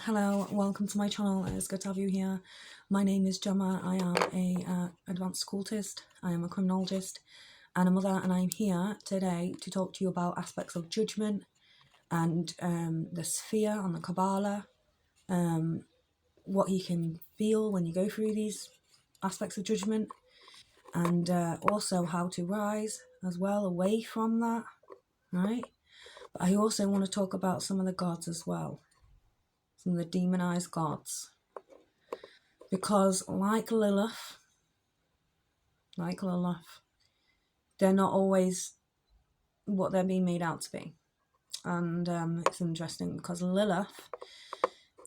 Hello, welcome to my channel. It's good to have you here. My name is Gemma. I am a advanced occultist. I am a criminologist and a mother, and I'm here today to talk to you about aspects of judgment and the sphere and the Kabbalah, what you can feel when you go through these aspects of judgment, and also how to rise as well away from that, right? But I also want to talk about some of the gods as well. Some of the demonized gods, because like Lilith, they're not always what they're being made out to be. And it's interesting because Lilith,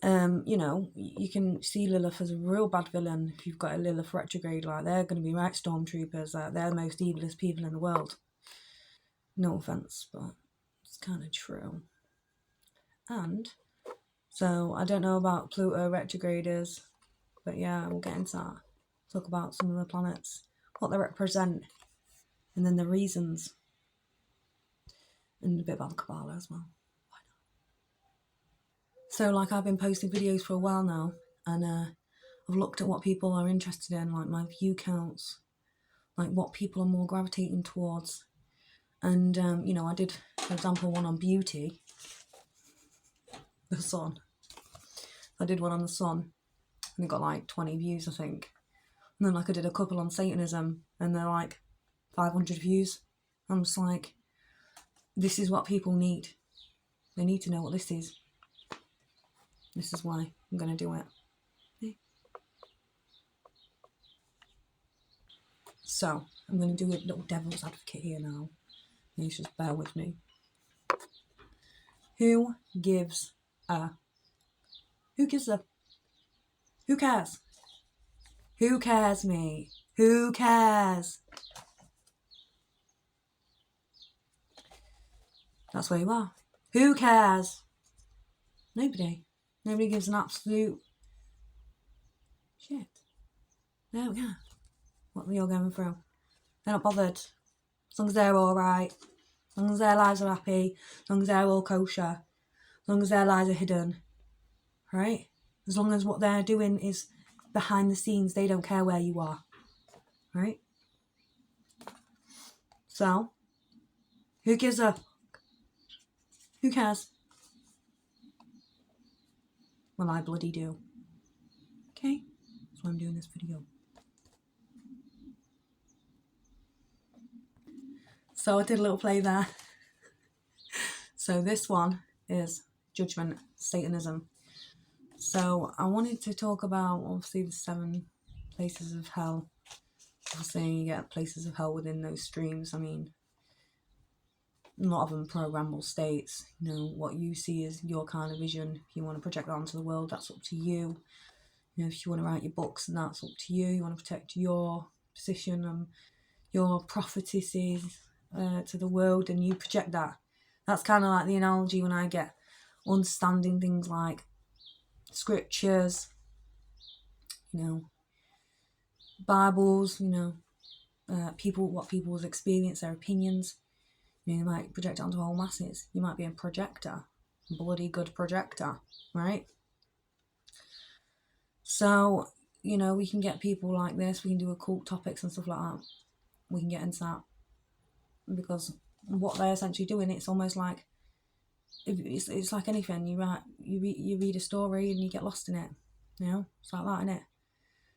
you can see Lilith as a real bad villain. If you've got a Lilith retrograde, like, they're going to be right stormtroopers, like, they're the most evilest people in the world. No offense, but it's kind of true. And so I don't know about Pluto retrograders, but yeah, we'll get into that. Talk about some of the planets, what they represent, and then the reasons, and a bit about the Kabbalah as well. Why not? So, like, I've been posting videos for a while now, and I've looked at what people are interested in, like my view counts, like what people are more gravitating towards. And I did, for example, one on beauty, the sun. I did one on the sun, and it got like 20 views, I think. And then, like, I did a couple on Satanism, and they're like 500 views. I'm just like, this is what people need. They need to know what this is. This is why I'm going to do it. Okay. So, I'm going to do a little devil's advocate here now. You just bear with me. Who gives a? Who gives a? Who cares? Who cares, me? Who cares? That's where you are. Who cares? Nobody. Nobody gives an absolute shit. They don't care what you're going through. They're not bothered. As long as they're alright. As long as their lives are happy. As long as they're all kosher. As long as their lives are hidden. Right? As long as what they're doing is behind the scenes, they don't care where you are. Right? So, who gives a? Who cares? Well, I bloody do. Okay? That's why I'm doing this video. So I did a little play there. So this one is Judgement, Satanism. So I wanted to talk about, obviously, the 7 places of hell. Obviously, you get places of hell within those streams. I mean, a lot of them programmable states. What you see is your kind of vision. If you want to project that onto the world, that's up to you. If you want to write your books, and that's up to you. You want to protect your position and your prophetesses to the world, and you project that. That's kind of like the analogy when I get understanding things like scriptures, Bibles, what people's experience, their opinions. You might project it onto whole masses. You might be a projector, bloody good projector, right? So, we can get people like this. We can do occult topics and stuff like that. We can get into that, because what they're essentially doing, it's almost like, it's like anything. You read a story and you get lost in it. It's like that, isn't it?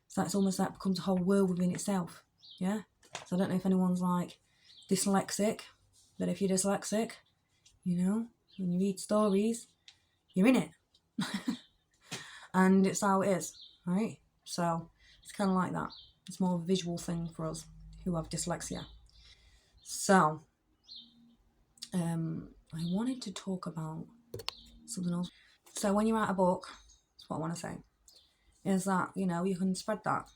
So it's almost like it becomes a whole world within itself. Yeah. So I don't know if anyone's like dyslexic, but if you're dyslexic, when you read stories, you're in it. And it's how it is, right? So it's kind of like that. It's more of a visual thing for us who have dyslexia. So I wanted to talk about something else. So when you write a book, that's what I want to say, is that, you can spread that.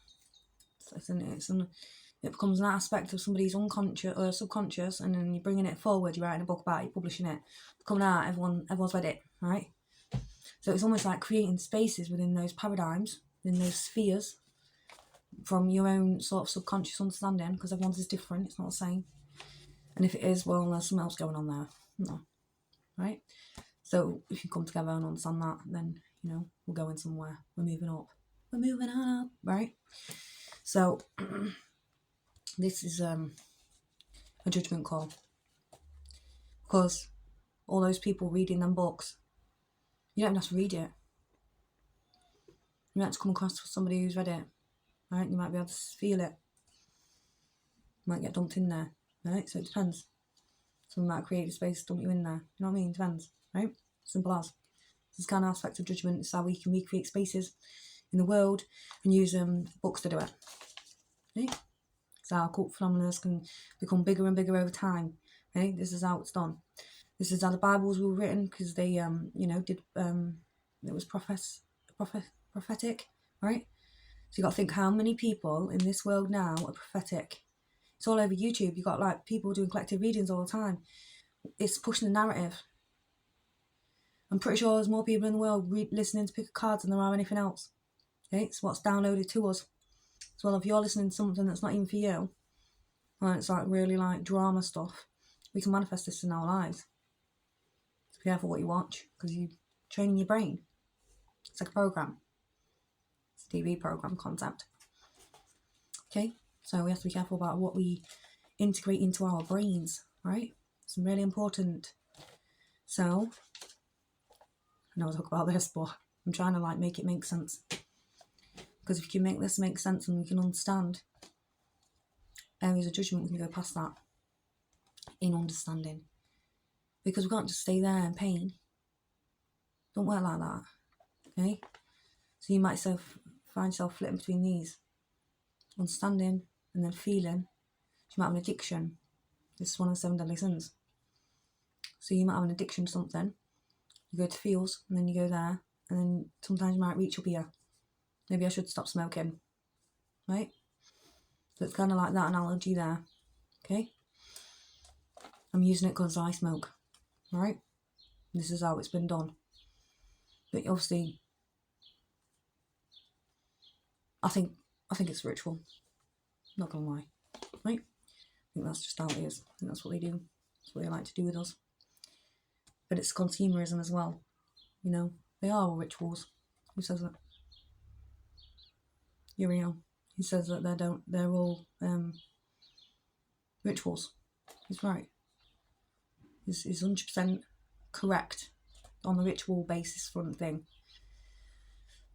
It becomes an aspect of somebody's unconscious or subconscious, and then you're bringing it forward, you're writing a book about it, you're publishing it, it's coming out, everyone's read it, right? So it's almost like creating spaces within those paradigms, within those spheres, from your own sort of subconscious understanding, because everyone's is different, it's not the same. And if it is, well, there's something else going on there. No. Right? So if you come together and understand that, then, you know, we're going somewhere. We're moving up. We're moving up, right? So this is a judgment call. Because all those people reading them books, you don't have to read it. You might have to come across somebody who's read it, right? You might be able to feel it. You might get dumped in there, right? So it depends. Someone might create a space, dump you in there. You know what I mean? It depends, right? Simple as. This kind of aspect of judgment is how we can recreate spaces in the world and use books to do it. Okay? So our cult phenomena can become bigger and bigger over time. Okay? This is how it's done. This is how the Bibles were written, because they, you know, did, it was prophetic, right? So you got to think how many people in this world now are prophetic. It's all over YouTube. You got like people doing collective readings all the time. It's pushing the narrative. I'm pretty sure there's more people in the world listening to pick of cards than there are anything else. Okay, it's what's downloaded to us. As well, if you're listening to something that's not even for you, and it's like really like drama stuff, we can manifest this in our lives. So be careful what you watch, because you're training your brain. It's like a program. It's a TV program concept. Okay, so we have to be careful about what we integrate into our brains, right? It's really important. So, I know I talk about this, but I'm trying to like make it make sense. Because if you can make this make sense and we can understand areas of judgment, we can go past that in understanding. Because we can't just stay there in pain. Don't work like that. Okay? So you might find yourself flitting between these. Understanding and then feeling. You might have an addiction. This is one of the 7 deadly sins. So you might have an addiction to something. You go to feels and then you go there. And then sometimes you might reach up here. Maybe I should stop smoking. Right? So it's kind of like that analogy there. Okay? I'm using it because I smoke. Right? This is how it's been done. But obviously, I think it's ritual. Not gonna lie. Right? I think that's just how it is. I think that's what they do. That's what they like to do with us. But it's consumerism as well. You know, they are all rituals. Who says that? Uriel. He says that they're all rituals. He's right. He's 100% correct on the ritual basis front thing.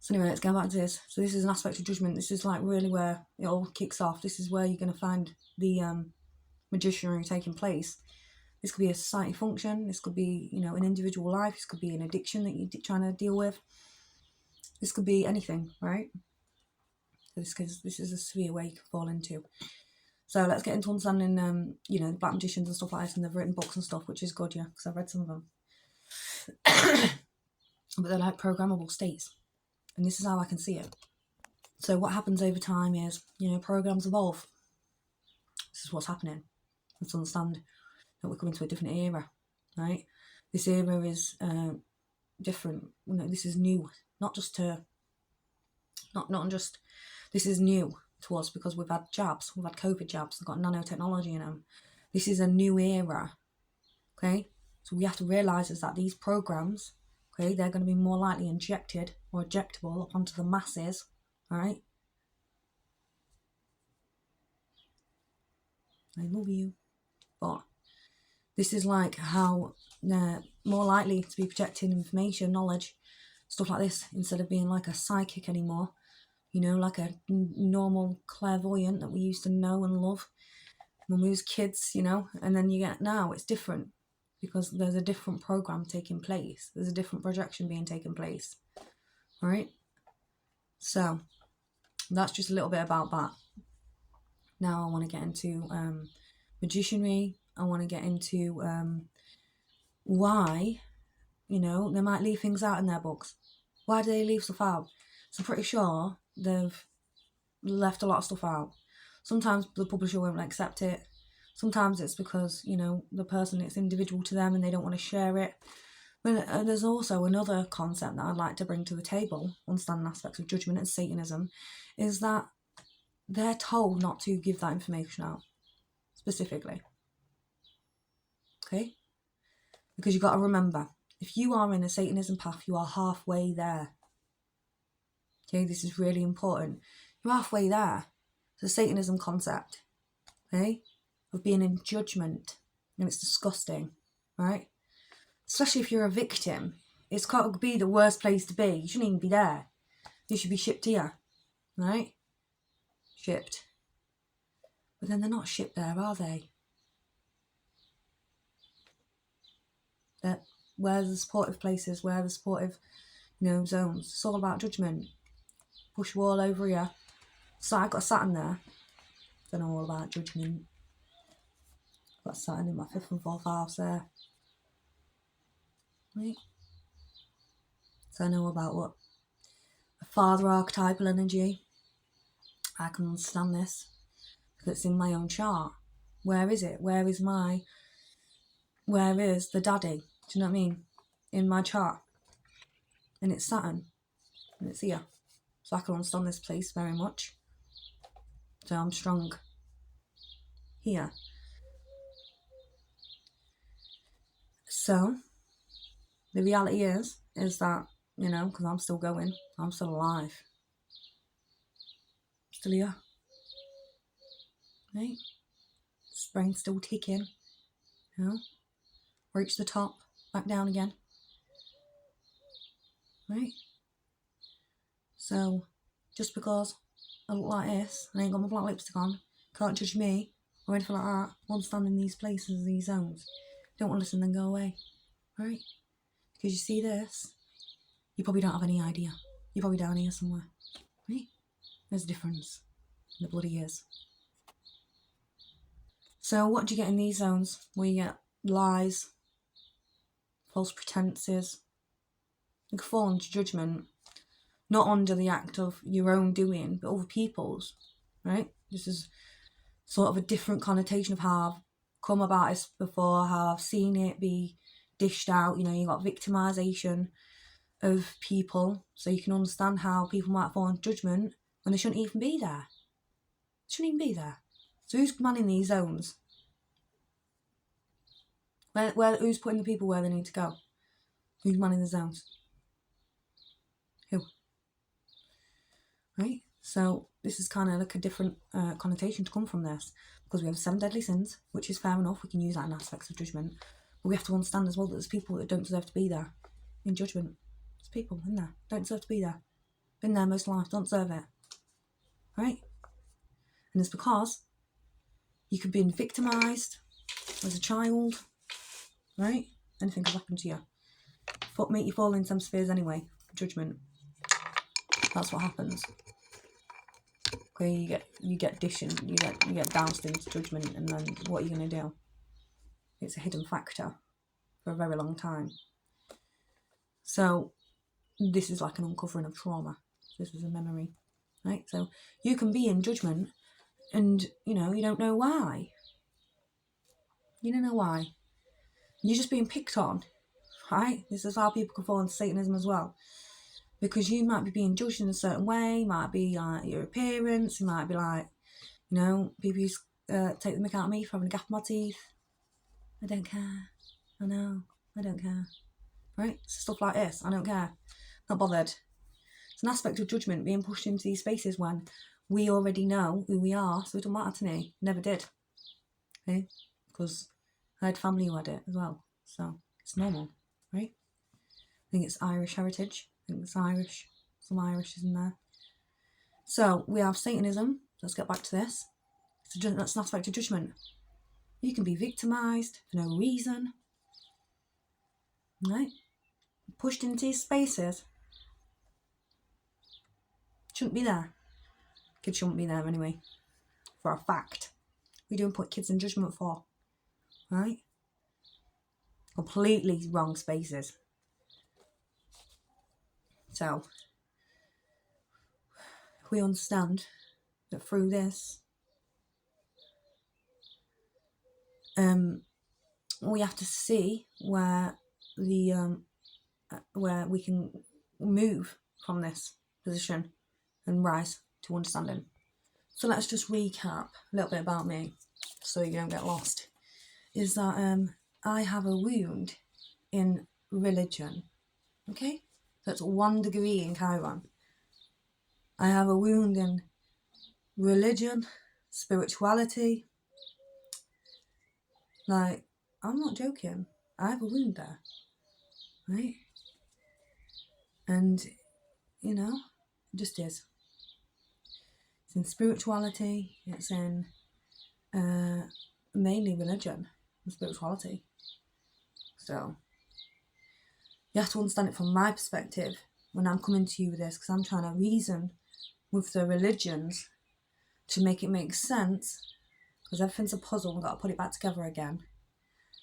So anyway, let's get back to this. So this is an aspect of judgment. This is like really where it all kicks off. This is where you're going to find the magicianry taking place. This could be a society function. This could be, you know, an individual life. This could be an addiction that you're trying to deal with. This could be anything, right? This is a sphere where you can fall into. So let's get into understanding, you know, black magicians and stuff like this, and they've written books and stuff, which is good, yeah, because I've read some of them. But they're like programmable states, and this is how I can see it. So what happens over time is, you know, programs evolve. This is what's happening. Let's understand that we're coming to a different era, right? This era is different. You know, this is new, not just this is new to us because we've had jabs, we've had COVID jabs, they've got nanotechnology in them. This is a new era, okay? So we have to realise is that these programs, okay, they're going to be more likely injected or ejectable onto the masses, all right? I love you. But this is like how they're more likely to be projecting information, knowledge, stuff like this, instead of being like a psychic anymore. You know, like a normal clairvoyant that we used to know and love when we was kids, you know. And then you get now, it's different because there's a different program taking place. There's a different projection being taken place. All right? So, that's just a little bit about that. Now I want to get into magicianry. I want to get into why, you know, they might leave things out in their books. Why do they leave stuff out? So I'm pretty sure they've left a lot of stuff out. Sometimes the publisher won't accept it. Sometimes it's because, you know, the person, it's individual to them and they don't want to share it. But there's also another concept that I'd like to bring to the table, understanding aspects of judgment and Satanism, is that they're told not to give that information out, specifically. Okay? Because you've got to remember, If you are in a Satanism path, you are halfway there. Okay, this is really important. You're halfway there. It's a Satanism concept, okay, of being in judgment, and it's disgusting, right? Especially if you're a victim. It's got to be the worst place to be. You shouldn't even be there. You should be shipped here, right? Shipped. But then they're not shipped there, are they? Where are the supportive places? Where are the supportive, zones? It's all about judgment. Push wall over here. So I've got Saturn there. Don't know all about judgment. I've got Saturn in my 5th and 4th house there. Right? So I know about what a father archetypal energy. I can understand this because it's in my own chart. Where is it? Where is the daddy? Do you know what I mean? In my chart. And it's Saturn. And it's here. So I can understand this place very much. So I'm strong here. So the reality is that, because I'm still going, I'm still alive. Still here. Right? This brain's still ticking. Reach the top, back down again. Right? So, just because I look like this and I ain't got my black lipstick on, can't judge me or anything like that. I understand in these places, these zones. Don't want to listen, then go away. Right? Because you see this, you probably don't have any idea. You're probably down here somewhere. Right? There's a difference. There bloody is. So what do you get in these zones? Well, you get lies, false pretenses. You can fall into judgment, not under the act of your own doing, but other people's, right? This is sort of a different connotation of how I've come about this before, how I've seen it be dished out. You got victimisation of people, so you can understand how people might fall into judgment when they shouldn't even be there. Shouldn't even be there. So who's manning these zones? Who's putting the people where they need to go? Who's manning the zones? Who? Right? So this is kind of like a different connotation to come from this, because we have 7 deadly sins, which is fair enough. We can use that in aspects of judgment. But we have to understand as well that there's people that don't deserve to be there in judgment. There's people in there, don't deserve to be there. Been there most of life, don't deserve it. Right? And it's because you could be victimised as a child, right? Anything could happen to you. Make you fall in some spheres anyway. Judgment. That's what happens. Okay, you get doused into judgment, and then what are you gonna do? It's a hidden factor for a very long time. So this is like an uncovering of trauma. This was a memory, right? So you can be in judgment, and you don't know why. You don't know why. You're just being picked on, right? This is how people can fall into Satanism as well. Because you might be being judged in a certain way, might be like your appearance, it might be like, people used to take the mick out of me for having a gap in my teeth. I don't care. I know, I don't care. Right? Stuff like this, I don't care. Not bothered. It's an aspect of judgment being pushed into these spaces when we already know who we are, so it don't matter to me. Never did. Okay? Because I had family who had it as well, so it's normal, right? I think it's Irish heritage. I think it's Irish. Some Irish is in there. So we have Satanism. Let's get back to this. That's an aspect of judgment. You can be victimised for no reason. Right? Pushed into these spaces. Shouldn't be there. Kids shouldn't be there anyway. For a fact. We don't put kids in judgment for. Right? Completely wrong spaces. So, we understand that through this, we have to see where we can move from this position and rise to understanding. So let's just recap a little bit about me, so you don't get lost. Is that I have a wound in religion. Okay? That's 1 degree in Chiron. I have a wound in religion, spirituality. Like, I'm not joking. I have a wound there. Right? And, you know, it just is. It's in spirituality. It's in mainly religion and spirituality. So, you have to understand it from my perspective when I'm coming to you with this, because I'm trying to reason with the religions to make it make sense, because everything's a puzzle. We've got to put it back together again,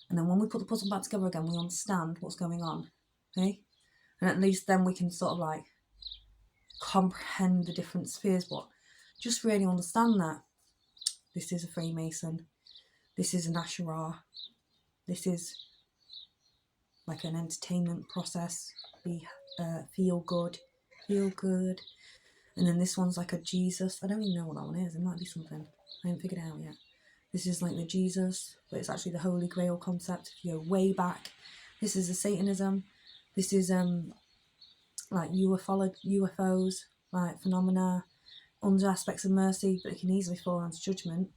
and then when we put the puzzle back together again, we understand what's going on, okay? And at least then we can sort of like comprehend the different spheres, but just really understand that this is a Freemason, this is an Asherah, this is like an entertainment process. Be feel good, and then this one's like a Jesus. I don't even know what that one is. It might be something I haven't figured it out yet. This is like the Jesus, but it's actually the Holy Grail concept. If you go way back, this is the Satanism. This is like UFOs, like phenomena, under aspects of mercy, but it can easily fall into judgment,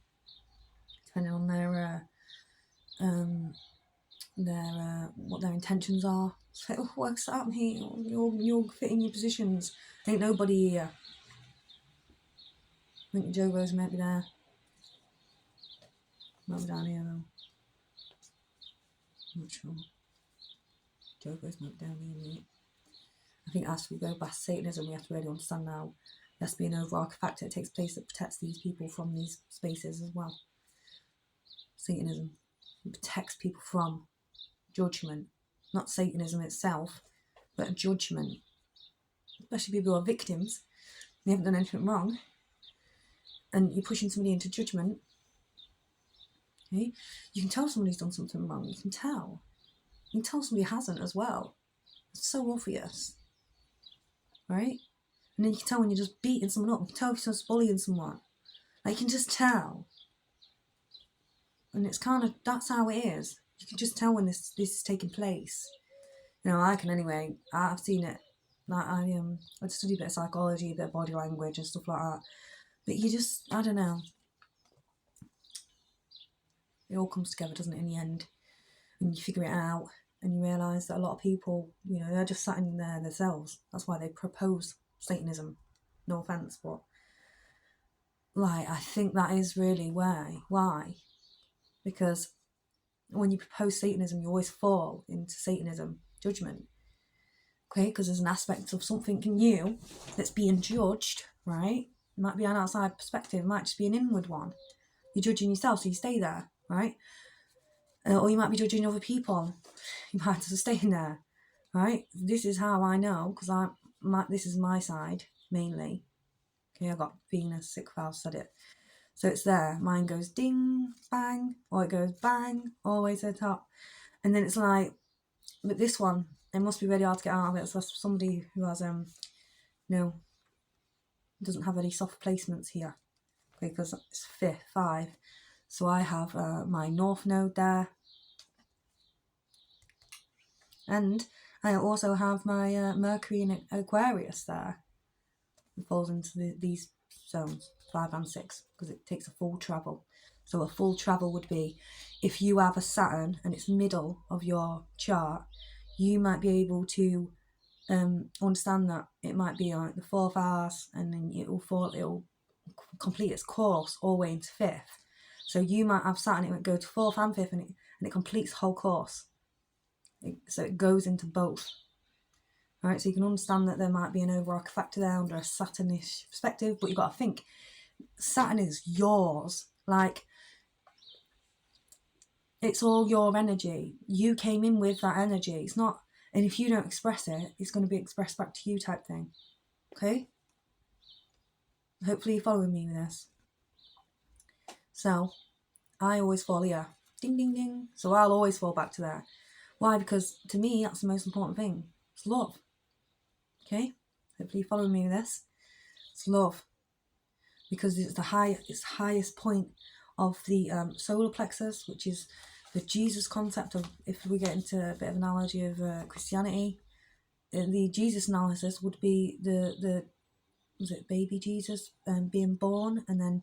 depending on their what their intentions are. It's like, oh, what's happening here? You're fitting your positions. Ain't nobody here. I think Gervurah might be there. Might be down here though. I'm not sure. Gervurah might be down here, mate. I think as we go past Satanism, we have to really understand now there has to be an overarching factor that takes place that protects these people from these spaces as well. Satanism. It protects people from judgment. Not Satanism itself, but judgment. Especially people who are victims. They haven't done anything wrong. And you're pushing somebody into judgment. Okay? You can tell somebody's done something wrong. You can tell. You can tell somebody hasn't as well. It's so obvious. Right? And then you can tell when you're just beating someone up. You can tell if you're just bullying someone. Like, you can just tell. And it's kind of, that's how it is. You can just tell when this is taking place. You know, I can anyway. I've seen it. Like, I study a bit of psychology, a bit of body language and stuff like that. But you just, I don't know. It all comes together, doesn't it, in the end? And you figure it out. And you realise that a lot of people, you know, they're just sat in there themselves. That's why they propose Satanism. No offence, but like, I think that is really why. Because when you propose Satanism, you always fall into Satanism judgment. Okay, because there's an aspect of something in you that's being judged, right? It might be an outside perspective, it might just be an inward one. You're judging yourself, so you stay there, right? Or you might be judging other people. You might have to stay in there, right? This is how I know, because this is my side, mainly. Okay, I've got Venus, 6th house, said it. So it's there. Mine goes ding, bang, or it goes bang, all the way to the top. And then it's like, but this one, it must be really hard to get out of it. So that's somebody who has, doesn't have any soft placements here. Okay, because it's 5. So I have my North Node there. And I also have my Mercury in Aquarius there. It falls into these zones, 5 and 6, because it takes a full travel. So a full travel would be, if you have a Saturn and it's middle of your chart, you might be able to understand that it might be like the 4th house, and then it'll complete its course all the way into 5th. So you might have Saturn, it might go to 4th and 5th, and it completes the whole course. So it goes into both. Alright, so you can understand that there might be an overarching factor there under a Saturnish perspective, but you've got to think, Saturn is yours. Like, it's all your energy. You came in with that energy. It's not, and if you don't express it, it's going to be expressed back to you type thing. Okay? Hopefully you're following me with this. So, I always fall here. Ding, ding, ding. So I'll always fall back to there. Why? Because to me, that's the most important thing. It's love. Okay? Hopefully you're following me with this. It's love. Because it's the highest point of the solar plexus, which is the Jesus concept of, if we get into a bit of analogy of Christianity, the Jesus analysis would be the was it baby Jesus being born, and then